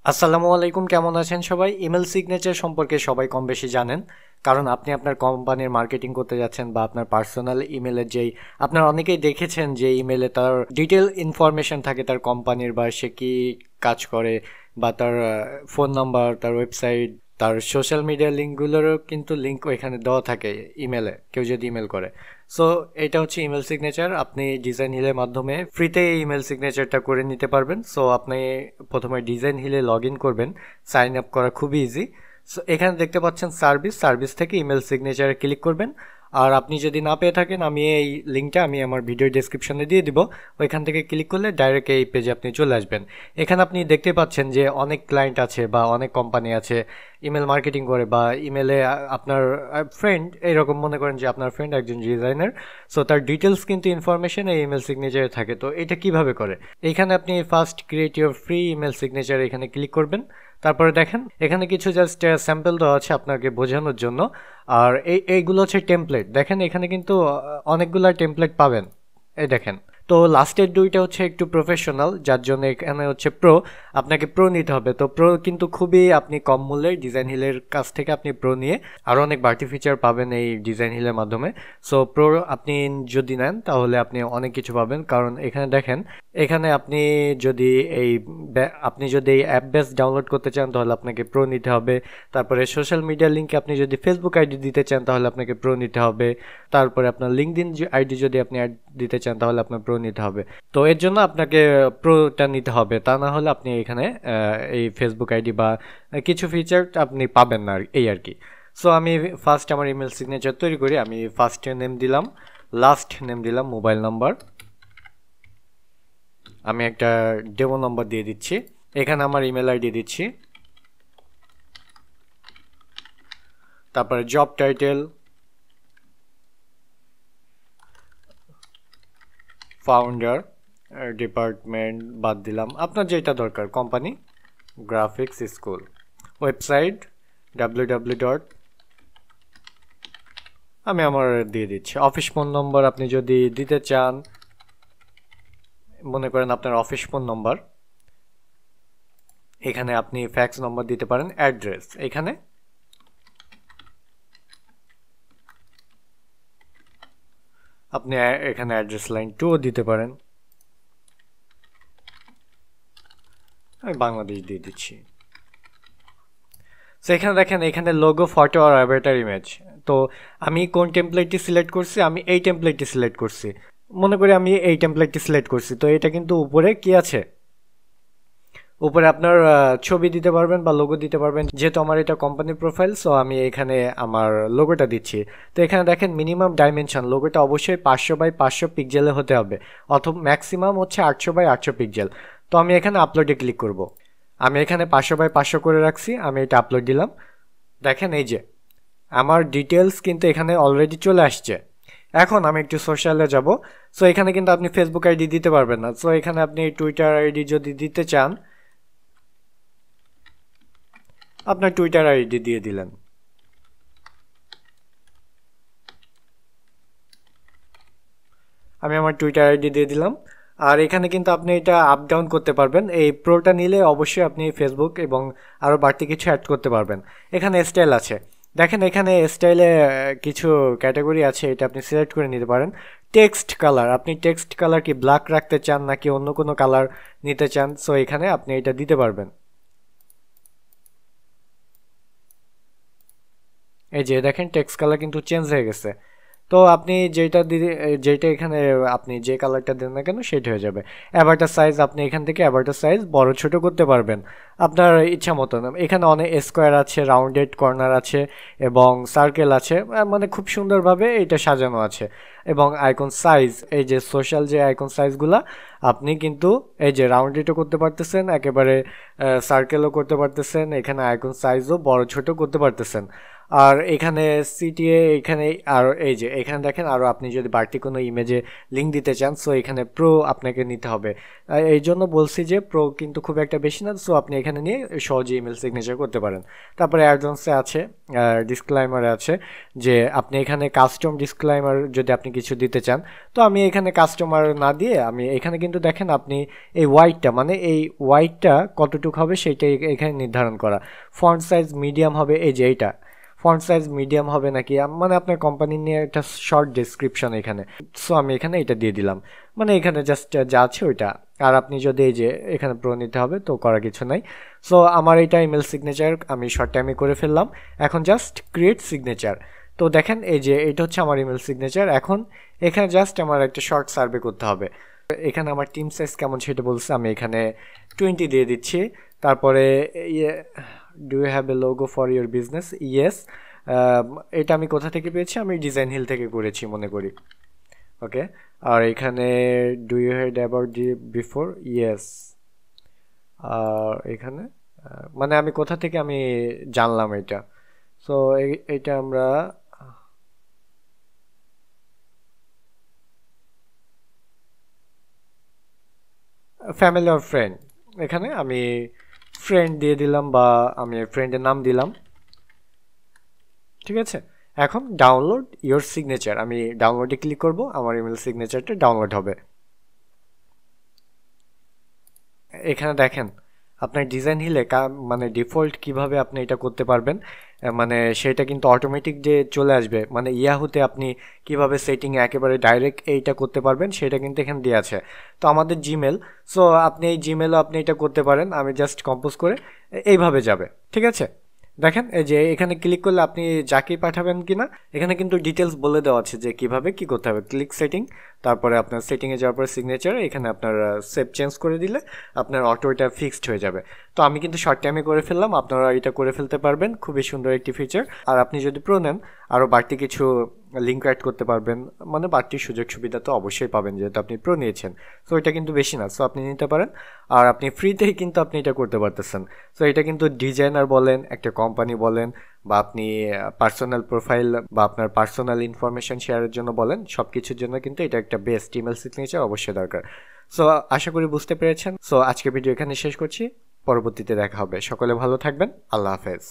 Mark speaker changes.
Speaker 1: আসসালামু আলাইকুম, কেমন আছেন সবাই? ইমেল সিগনেচার সম্পর্কে সবাই কম বেশি জানেন, কারণ আপনি আপনার কোম্পানির মার্কেটিং করতে যাচ্ছেন বা আপনার পার্সোনাল ইমেলের যেই আপনারা অনেকেই দেখেছেন যে ইমেলে তার ডিটেল ইনফরমেশন থাকে তার কোম্পানির, বা সে কি কাজ করে, বা তার ফোন নাম্বার, তার ওয়েবসাইট, তার সোশ্যাল মিডিয়া লিঙ্কগুলোরও কিন্তু লিঙ্ক ওইখানে দেওয়া থাকে ইমেলে, কেউ যদি ইমেল করে। সো এটা হচ্ছে ইমেল সিগনেচার। আপনি ডিজাইন হিলের মাধ্যমে ফ্রিতে ইমেল সিগনেচারটা করে নিতে পারবেন। সো আপনি প্রথমে ডিজাইন হিলে লগ ইন করবেন। সাইন আপ করা খুবই ইজি। সো এখানে দেখতে পাচ্ছেন সার্ভিস থেকে ইমেল সিগনেচারে ক্লিক করবেন। আর আপনি যদি না পেয়ে থাকেন, আমি এই লিঙ্কটা আমি আমার ভিডিও ডেসক্রিপশনে দিয়ে দিব। ওইখান থেকে ক্লিক করলে ডাইরেক্ট এই পেজে আপনি চলে আসবেন। এখানে আপনি দেখতে পাচ্ছেন যে অনেক ক্লায়েন্ট আছে বা অনেক কোম্পানি আছে ইমেল মার্কেটিং করে, বা ইমেলে আপনার ফ্রেন্ড, এইরকম মনে করেন যে আপনার ফ্রেন্ড একজন ডিজাইনার। সো তার ডিটেলস কিন্তু ইনফরমেশন এই ইমেল সিগনেচারে থাকে। তো এটা কিভাবে করে? এখানে আপনি first create your free email signature এখানে ক্লিক করবেন। তারপরে দেখেন এখানে কিছু জাস্ট স্যাম্পল দেওয়া আছে আপনাকে বোঝানোর জন্য। আর এইগুলো হচ্ছে টেমপ্লেট। দেখেন এখানে কিন্তু অনেকগুলো টেমপ্লেট পাবেন। এই দেখেন, তো লাস্টের দুইটা হচ্ছে একটু প্রফেশনাল, যার জন্য এখানে হচ্ছে প্রো। আপনাকে প্রো নিতে হবে। তো প্রো কিন্তু খুবই আপনি কম মূল্যে ডিজাইন হিলের কাছ থেকে আপনি প্রো নিয়ে আরও অনেক বাড়তি ফিচার পাবেন এই ডিজাইন হিলের মাধ্যমে। সো প্রো আপনি যদি নেন তাহলে আপনি অনেক কিছু পাবেন, কারণ এখানে দেখেন, এখানে আপনি যদি এই অ্যাপ বেস ডাউনলোড করতে চান তাহলে আপনাকে প্রো নিতে হবে। তারপরে সোশ্যাল মিডিয়া লিঙ্কে আপনি যদি ফেসবুক আইডি দিতে চান তাহলে আপনাকে প্রো নিতে হবে। তারপরে আপনার লিঙ্কডইন আইডি যদি আপনি অ্যাড দিতে চান তাহলে আপনার প্রো নিতে হবে। তো এর জন্য আপনাকে প্রোটা নিতে হবে, তা না হলে আপনি এখানে এই ফেসবুক আইডি বা কিছু ফিচার আপনি পাবেন না, এই আর কি। সো আমি ফার্স্ট আমার ইমেল সিগনেচার তৈরি করি। আমি ফার্স্টে নেম দিলাম, লাস্ট নেম দিলাম মোবাইল নাম্বার, আমি একটা ডেমো নাম্বার দিয়ে দিচ্ছি। এখানে আমার ইমেল আইডি দিচ্ছি। তারপরে জব টাইটেল, ফাউন্ডার, ডিপার্টমেন্ট বাদ দিলাম, আপনার যেটা দরকার, company, graphics school, website www. আমি আমার দিয়ে দিচ্ছি। অফিস ফোন নম্বর আপনি যদি দিতে চান, মনে করেন আপনার অফিস ফোন নম্বর, এখানে আপনি ফ্যাক্স নম্বর দিতে পারেন। অ্যাড্রেস এখানে আপনি এখানে অ্যাড্রেস লাইন 2 দিতে পারেন। আমি বাংলাদেশ দিয়ে দিচ্ছি। সো এখানে দেখেন, এখানে লোগো, ফটো আর অ্যাভাটার ইমেজ। তো আমি কোন টেমপ্লেটটি সিলেক্ট করছি? আমি এই টেমপ্লেটটি সিলেক্ট করছি। মনে করি আমি এই টেমপ্লেটটি সিলেক্ট করছি। তো এটা কিন্তু উপরে কি আছে, উপরে আপনার ছবি দিতে পারবেন বা লোগো দিতে পারবেন। যেহেতু আমার এটা কোম্পানি প্রোফাইল, সো আমি এখানে আমার লোগোটা দিচ্ছি। তো এখানে দেখেন মিনিমাম ডাইমেনশন, লোগোটা অবশ্যই 500x500 পিক্সেলে হতে হবে, অথবা ম্যাক্সিমাম হচ্ছে 800x800 পিক্সেল। তো আমি এখানে আপলোডে ক্লিক করব। আমি এখানে 500x500 করে রাখছি। আমি এটা আপলোড দিলাম। দেখেন এই যে আমার ডিটেলস কিন্তু এখানে অলরেডি চলে আসছে। এখন আমি একটু সোশ্যালে যাব। সো এখানে কিন্তু আপনি ফেসবুক আইডি দিতে পারবেন না। সো এখানে আপনি টুইটার আইডি যদি দিতে চান, আপনার টুইটার আইডি দিয়ে দিলেন। আমি আমার টুইটার আইডি দিয়ে দিলাম। আর এখানে কিন্তু আপনি এটা আপ ডাউন করতে পারবেন। এই প্রোটা নিলে অবশ্যই আপনি ফেসবুক এবং আরও বাড়তি কিছু অ্যাড করতে পারবেন। এখানে স্টাইল আছে, দেখেন এখানে স্টাইলে কিছু ক্যাটাগরি আছে, এটা আপনি সিলেক্ট করে নিতে পারেন। টেক্সট কালার, আপনি টেক্সট কালার কি ব্ল্যাক রাখতে চান নাকি অন্য কোনো কালার নিতে চান, সো এখানে আপনি এটা দিতে পারবেন। এই যে দেখেন টেক্সট কালার কিন্তু চেঞ্জ হয়ে গেছে। তো আপনি যেটা এখানে আপনি যে কালারটা দেন না কেন সেটা হয়ে যাবে। অ্যাভাটার সাইজ, আপনি এখান থেকে অ্যাভাটার সাইজ বড় ছোট করতে পারবেন আপনার ইচ্ছা মতন। এখানে অনেক স্কোয়ার আছে, রাউন্ডেড কর্নার আছে এবং সার্কেল আছে, মানে খুব সুন্দরভাবে এটা সাজানো আছে। এবং আইকন সাইজ, এই যে সোশ্যাল যে আইকন সাইজগুলা, আপনি কিন্তু এই যে রাউন্ডেডও করতে পারতেছেন, একেবারে সার্কেলও করতে পারতেছেন, এখানে আইকন সাইজও বড় ছোট করতে পারতেছেন। আর এখানে সিটিএ এখানে আর এই যে এখানে দেখেন আরও আপনি যদি বাড়তি কোনো ইমেজে লিঙ্ক দিতে চান সো এখানে প্রো আপনাকে নিতে হবে। এই জন্য বলছি যে প্রো কিন্তু খুব একটা বেশি না, সো আপনি এখানে নিয়ে সহজে ইমেল সিগনেচার করতে পারেন। তারপরে অ্যাডভান্সে আছে, ডিসক্লাইমারে আছে যে আপনি এখানে কাস্টম ডিসক্লাইমার যদি আপনি কিছু দিতে চান, তো আমি এখানে কাস্টমার না দিয়ে আমি এখানে কিন্তু দেখেন আপনি এই ওয়াইটটা মানে এই ওয়াইটটা কতটুকু হবে সেইটাই এখানে নির্ধারণ করা। ফন্ট সাইজ মিডিয়াম হবে, এই যে এইটা ফন্ট সাইজ মিডিয়াম হবে নাকি মানে আপনার কোম্পানি নিয়ে একটা শর্ট ডেসক্রিপশন এখানে, সো আমি এখানে এটা দিয়ে দিলাম, মানে এখানে জাস্ট যা আছে ওইটা। আর আপনি যদি এই যে এখানে প্রো নিতে হবে তো করার কিছু নাই। সো আমার এটা ইমেল সিগনেচার আমি শর্ট টাইমে করে ফেললাম। এখন জাস্ট ক্রিয়েট সিগনেচার। তো দেখেন এই যে এটা হচ্ছে আমার ইমেল সিগনেচার। এখন এখানে জাস্ট আমার একটা শর্ট সার্ভে করতে হবে। এখানে আমার টিম সাইজ কেমন সেটা বলছে, আমি এখানে 20 দিয়ে দিচ্ছি। তারপরে do you have a logo for your business? Yes. এটা আমি কোথা থেকে পেয়েছি? আমি ডিজাইন হিল থেকে করেছি মনে করি। ওকে। আর এখানে do you heard about the before? Yes. আর এখানে মানে আমি কোথা থেকে আমি জানলাম এটা, সো এটা আমরা ফ্যামিলি অর ফ্রেন্ড, এখানে আমি ফ্রেন্ড দিয়ে দিলাম বা আমি ফ্রেন্ডের নাম দিলাম। ঠিক আছে, এখন ডাউনলোড ইওর সিগনেচার, আমি ডাউনলোডে ক্লিক করব, আমার ইমেল সিগনেচারটা ডাউনলোড হবে। এখানে দেখেন আপনার ডিজাইন হিলে মানে ডিফল্ট কিভাবে আপনি এটা করতে পারবেন, মানে সেটা কিন্তু অটোমেটিক যে চলে আসবে, মানে ইয়াহুতে আপনি কিভাবে সেটিংয়ে একেবারে ডাইরেক্ট এইটা করতে পারবেন সেটা কিন্তু এখানে দেওয়া আছে। তো আমাদের জিমেল, সো আপনি এই জিমেলও আপনি এটা করতে পারেন। আমি জাস্ট কম্পোজ করে এইভাবে যাবে। ঠিক আছে, দেখেন এই যে এখানে ক্লিক করলে আপনি যাকেই পাঠাবেন কিনা এখানে কিন্তু ডিটেলস বলে দেওয়া আছে যে কিভাবে কি করতে হবে। ক্লিক সেটিং, তারপরে আপনার সেটিংয়ে যাওয়ার পরে সিগনেচার, এখানে আপনার সেভ চেঞ্জ করে দিলে আপনার অটো এটা ফিক্সড হয়ে যাবে। তো আমি কিন্তু শর্ট টাইমে করে ফেললাম, আপনারা এটা করে ফেলতে পারবেন, খুবই সুন্দর একটি ফিচার। আর আপনি যদি প্রো নেন আরও বাড়তি কিছু লিঙ্ক অ্যাড করতে পারবেন, মানে বাড়তি সুযোগ সুবিধা তো অবশ্যই পাবেন যেহেতু আপনি প্রো নিয়েছেন। সো এটা কিন্তু বেশি না, সো আপনি নিতে পারেন। আর আপনি ফ্রিতেই কিন্তু আপনি এটা করতে পারতেছেন। সো এটা কিন্তু ডিজাইনার বলেন, একটা কোম্পানি বলেন, বা আপনি পার্সোনাল প্রোফাইল বা আপনার পার্সোনাল ইনফরমেশন শেয়ারের জন্য বলেন, সব কিছুর জন্য কিন্তু এটা একটা বেস্ট ইমেল সিগনেচার অবশ্যই দরকার। সো আশা করি বুঝতে পেরেছেন। সো আজকে ভিডিও এখানে শেষ করছি, পরবর্তীতে দেখা হবে। সকলে ভালো থাকবেন, আল্লাহ হাফেজ।